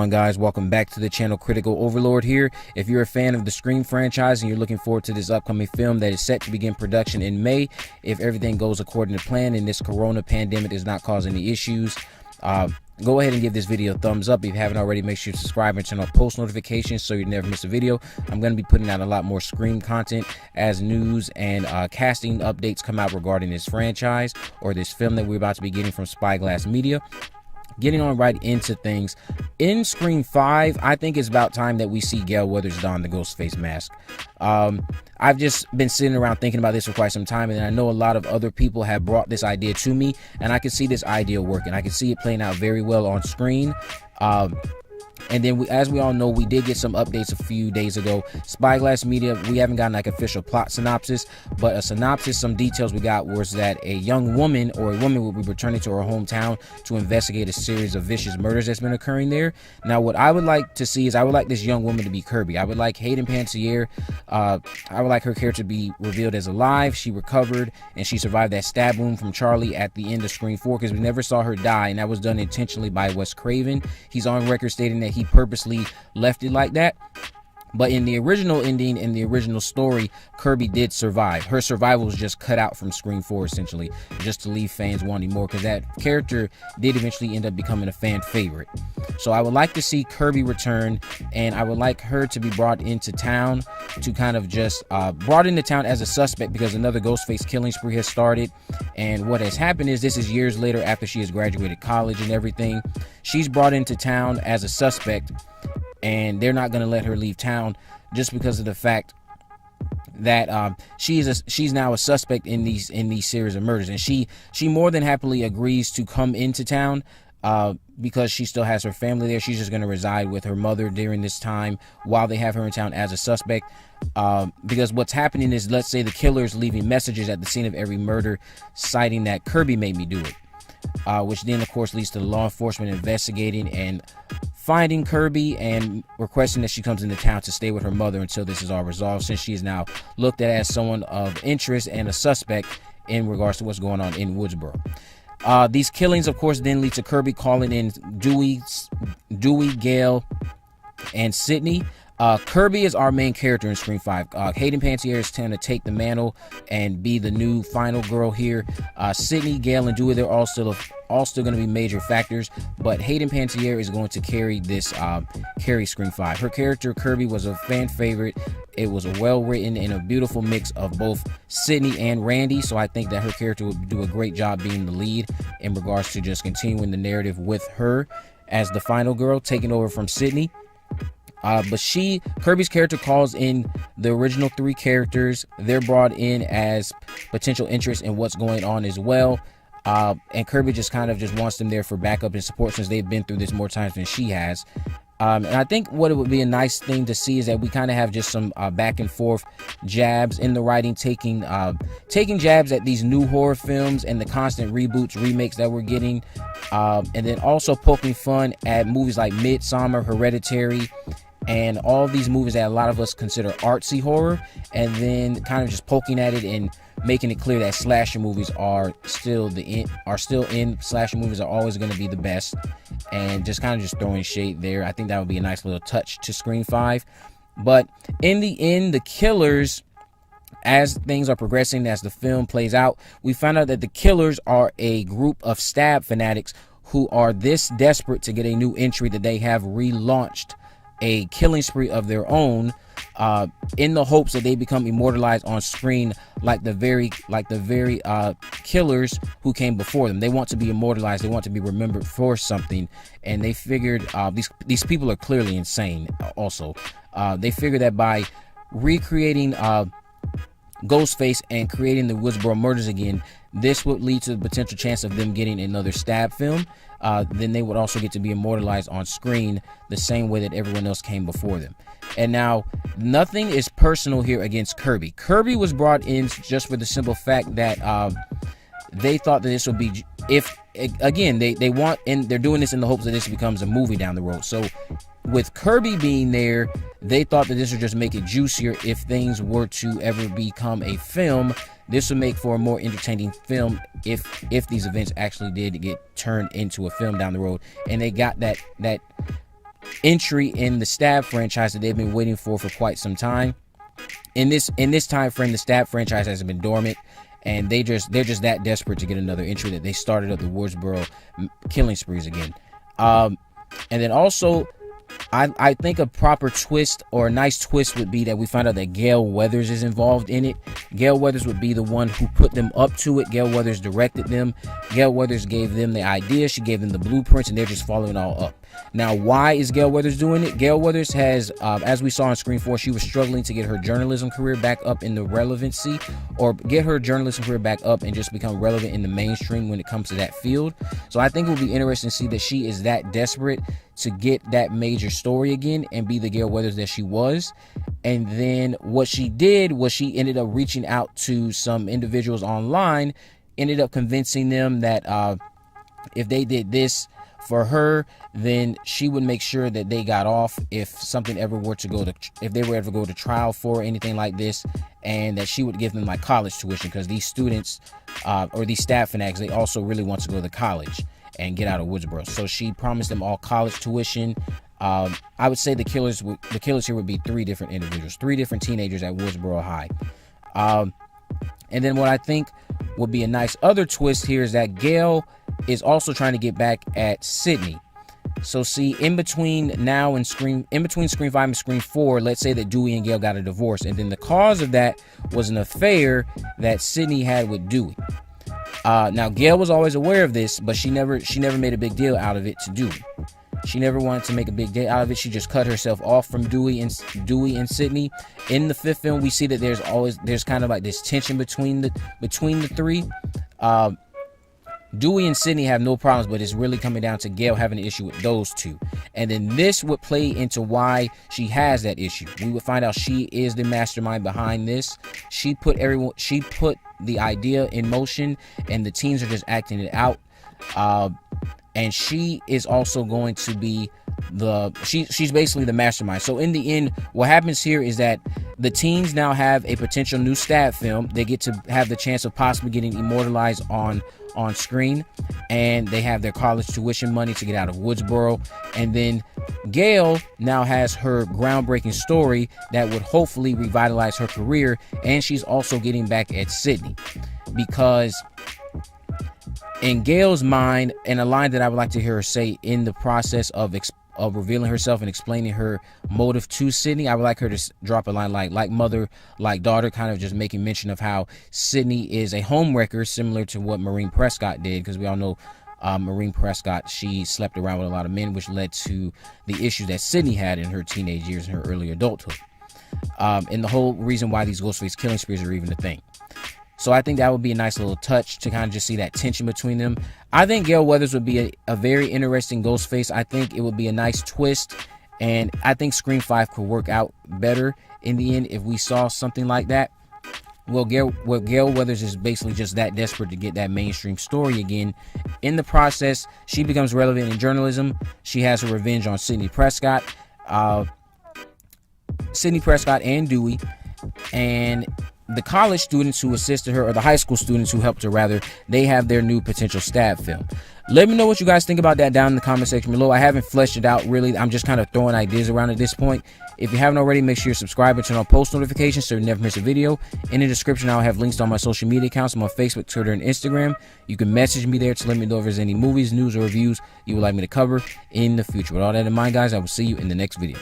Guys, welcome back to the channel. Critical Overlord here. If you're a fan of the Scream franchise and you're looking forward to this upcoming film that is set to begin production in May, if everything goes according to plan and this corona pandemic does not cause any issues, go ahead and give this video a thumbs up. If you haven't already, make sure to subscribe and turn on post notifications so you never miss a video. I'm going to be putting out a lot more Scream content as news and casting updates come out regarding this franchise or this film that we're about to be getting from Spyglass Media. Getting on right into things, in Scream 5, I think it's about time that we see Gale Weathers don the Ghostface mask. I've just been sitting around thinking about this for quite some time, and I know a lot of other people have brought this idea to me, and I can see this idea working. I can see it playing out very well on screen. And then, as we all know, we did get some updates a few days ago. Spyglass Media, we haven't gotten like official plot synopsis, but a synopsis, some details we got was that a young woman or a woman will be returning to her hometown to investigate a series of vicious murders that's been occurring there. Now, what I would like to see is I would like this young woman to be Kirby. I would like Hayden Panettiere. I would like her character to be revealed as alive. She recovered and she survived that stab wound from Charlie at the end of Scream 4 because we never saw her die, and that was done intentionally by Wes Craven. He's on record stating that he purposely left it like that, but in the original ending, in the original story, Kirby did survive. Her survival was just cut out from Scream 4 essentially, just to leave fans wanting more, because that character did eventually end up becoming a fan favorite. So I would like to see Kirby return, and I would like her to be brought into town, to kind of just brought into town as a suspect, because another Ghostface killing spree has started. And what has happened is, this is years later after she has graduated college and everything, she's brought into town as a suspect, and they're not going to let her leave town just because of the fact that she's now a suspect in these series of murders, and she more than happily agrees to come into town because she still has her family there. She's just going to reside with her mother during this time while they have her in town as a suspect, because what's happening is, let's say the killer's leaving messages at the scene of every murder citing that Kirby made me do it, which then of course leads to law enforcement investigating and finding Kirby and requesting that she comes into town to stay with her mother until this is all resolved, since she is now looked at as someone of interest and a suspect in regards to what's going on in Woodsboro. These killings of course then lead to Kirby calling in Dewey, Gale, and Sidney. Kirby is our main character in Scream 5. Hayden Panettiere is trying to take the mantle and be the new final girl here. Sidney, Gale, and Dewey, they're all still going to be major factors, but Hayden Panettiere is going to carry this, carry Scream 5. Her character Kirby was a fan favorite. It was a well-written and a beautiful mix of both Sidney and Randy, so I think that her character would do a great job being the lead in regards to just continuing the narrative with her as the final girl, taking over from Sidney. But Kirby's character calls in the original 3 characters. They're brought in as potential interest in what's going on as well. And Kirby just kind of just wants them there for backup and support, since they've been through this more times than she has. And I think what it would be a nice thing to see is that we kind of have just some back and forth jabs in the writing, taking jabs at these new horror films and the constant reboots, remakes that we're getting. And then also poking fun at movies like Midsommar, Hereditary, and all these movies that a lot of us consider artsy horror, and then kind of just poking at it and making it clear that slasher movies are still in. Slasher movies are always going to be the best, and just kind of just throwing shade there. I think that would be a nice little touch to Scream 5. But in the end, the killers, as things are progressing, as the film plays out, we find out that the killers are a group of stab fanatics who are this desperate to get a new entry that they have relaunched a killing spree of their own, in the hopes that they become immortalized on screen like the very killers who came before them. They want to be immortalized. They want to be remembered for something, and they figured these people are clearly insane. Also, they figured that by recreating Ghostface and creating the Woodsboro murders again, this would lead to the potential chance of them getting another stab film. Then they would also get to be immortalized on screen the same way that everyone else came before them. And now, nothing is personal here against Kirby. Kirby was brought in just for the simple fact that they thought that this would be, if again they want, and they're doing this in the hopes that this becomes a movie down the road. So with Kirby being there, they thought that this would just make it juicier. If things were to ever become a film, this would make for a more entertaining film if these events actually did get turned into a film down the road. And they got that entry in the Stab franchise that they've been waiting for quite some time. In this time frame, the Stab franchise has been dormant, and they're just that desperate to get another entry that they started up the Woodsboro killing sprees again. And then also, I think a proper twist, or a nice twist, would be that we find out that Gale Weathers is involved in it. Gale Weathers would be the one who put them up to it. Gale Weathers directed them. Gale Weathers gave them the idea. She gave them the blueprints, and they're just following it all up. Now, why is Gale Weathers doing it? Gale Weathers has, as we saw on Screen 4, she was struggling to get her journalism career back up in the relevancy, or get her journalism career back up and just become relevant in the mainstream when it comes to that field. So I think it will be interesting to see that she is that desperate to get that major story again and be the Gale Weathers that she was. And then what she did was she ended up reaching out to some individuals online, ended up convincing them that if they did this for her, then she would make sure that they got off if something ever were to go to, if they were ever go to trial for anything like this, and that she would give them like college tuition, because these students or these staff fanatics, they also really want to go to college and get out of Woodsboro. So she promised them all college tuition. I would say the killers here would be 3 different individuals, 3 different teenagers at Woodsboro High. And then what I think would be a nice other twist here is that Gale is also trying to get back at Sidney. So see, in between Scream 5 and Scream 4, let's say that Dewey and Gale got a divorce, and then the cause of that was an affair that Sidney had with Dewey. Now Gale was always aware of this, but she never made a big deal out of it to Dewey. She never wanted to make a big deal out of it. She just cut herself off from Dewey and Sidney. In the 5th film, we see that there's kind of like this tension between the 3. Dewey and Sidney have no problems, but it's really coming down to Gale having an issue with those 2. And then this would play into why she has that issue. We would find out she is the mastermind behind this. She put the idea in motion, and the teens are just acting it out. And she is also going to be she's basically the mastermind. So in the end, what happens here is that the teens now have a potential new Stab film. They get to have the chance of possibly getting immortalized on screen, and they have their college tuition money to get out of Woodsboro. And then Gale now has her groundbreaking story that would hopefully revitalize her career, and she's also getting back at Sidney, because in Gale's mind, and a line that I would like to hear her say in the process of revealing herself and explaining her motive to Sidney, I would like her to drop a line like mother, like daughter, kind of just making mention of how Sidney is a homewrecker, similar to what Maureen Prescott did, because we all know Maureen Prescott, she slept around with a lot of men, which led to the issues that Sidney had in her teenage years and her early adulthood. And the whole reason why these Ghostface killing sprees are even a thing. So I think that would be a nice little touch to kind of just see that tension between them. I think Gale Weathers would be a very interesting Ghostface. I think it would be a nice twist, and I think Scream 5 could work out better in the end if we saw something like that. Well, Gale Weathers is basically just that desperate to get that mainstream story again. In the process, she becomes relevant in journalism. She has her revenge on Sidney Prescott and Dewey, and the college students who assisted her, or the high school students who helped her rather, they have their new potential Stab film. Let me know what you guys think about that down in the comment section below. I haven't fleshed it out really. I'm just kind of throwing ideas around at this point. If you haven't already, make sure you subscribe and turn on post notifications so you never miss a video. In the description, I'll have links to all my social media accounts. I'm on Facebook, Twitter, and Instagram. You can message me there to let me know if there's any movies, news, or reviews you would like me to cover in the future. With all that in mind, guys, I will see you in the next video.